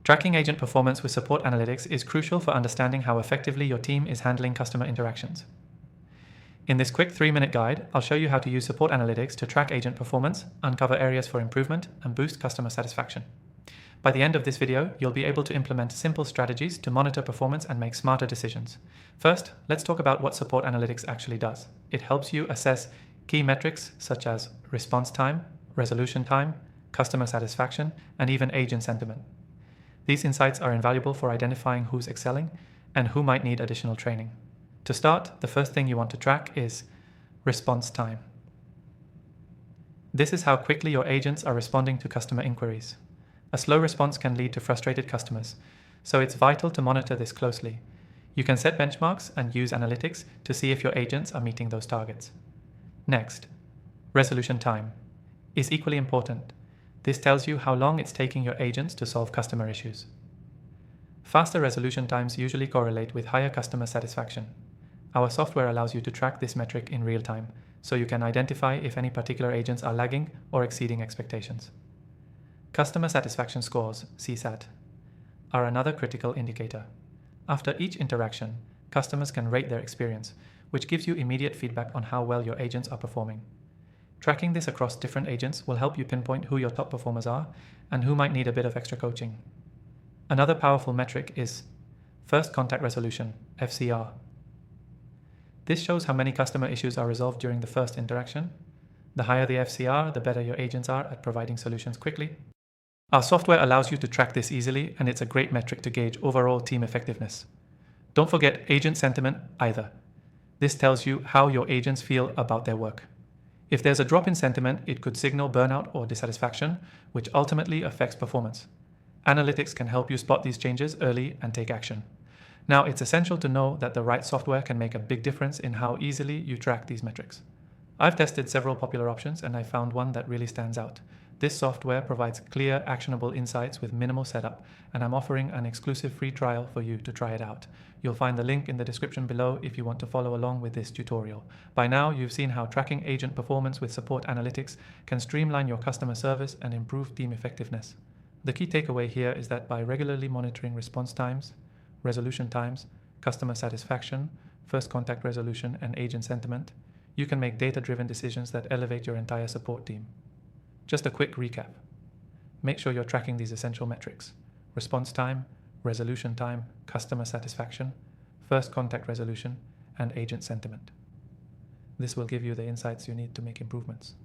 Tracking agent performance with support analytics is crucial for understanding how effectively your team is handling customer interactions. In this quick 3-minute guide, I'll show you how to use support analytics to track agent performance, uncover areas for improvement, and boost customer satisfaction. By the end of this video, you'll be able to implement simple strategies to monitor performance and make smarter decisions. First, let's talk about what support analytics actually does. It helps you assess key metrics such as response time, resolution time, customer satisfaction, and even agent sentiment. These insights are invaluable for identifying who's excelling and who might need additional training. To start, the first thing you want to track is response time. This is how quickly your agents are responding to customer inquiries. A slow response can lead to frustrated customers, so it's vital to monitor this closely. You can set benchmarks and use analytics to see if your agents are meeting those targets. Next, resolution time is equally important. This tells you how long it's taking your agents to solve customer issues. Faster resolution times usually correlate with higher customer satisfaction. Our software allows you to track this metric in real time, so you can identify if any particular agents are lagging or exceeding expectations. Customer satisfaction scores, CSAT, are another critical indicator. After each interaction, customers can rate their experience, which gives you immediate feedback on how well your agents are performing. Tracking this across different agents will help you pinpoint who your top performers are and who might need a bit of extra coaching. Another powerful metric is first contact resolution, FCR. This shows how many customer issues are resolved during the first interaction. The higher the FCR, the better your agents are at providing solutions quickly. Our software allows you to track this easily, and it's a great metric to gauge overall team effectiveness. Don't forget agent sentiment either. This tells you how your agents feel about their work. If there's a drop in sentiment, it could signal burnout or dissatisfaction, which ultimately affects performance. Analytics can help you spot these changes early and take action. Now, it's essential to know that the right software can make a big difference in how easily you track these metrics. I've tested several popular options and I found one that really stands out. This software provides clear, actionable insights with minimal setup, and I'm offering an exclusive free trial for you to try it out. You'll find the link in the description below if you want to follow along with this tutorial. By now, you've seen how tracking agent performance with support analytics can streamline your customer service and improve team effectiveness. The key takeaway here is that by regularly monitoring response times, resolution times, customer satisfaction, first contact resolution, and agent sentiment, you can make data-driven decisions that elevate your entire support team. Just a quick recap. Make sure you're tracking these essential metrics: response time, resolution time, customer satisfaction, first contact resolution, and agent sentiment. This will give you the insights you need to make improvements.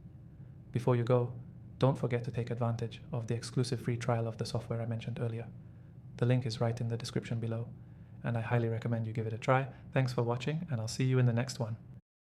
Before you go, don't forget to take advantage of the exclusive free trial of the software I mentioned earlier. The link is right in the description below, and I highly recommend you give it a try. Thanks for watching, and I'll see you in the next one.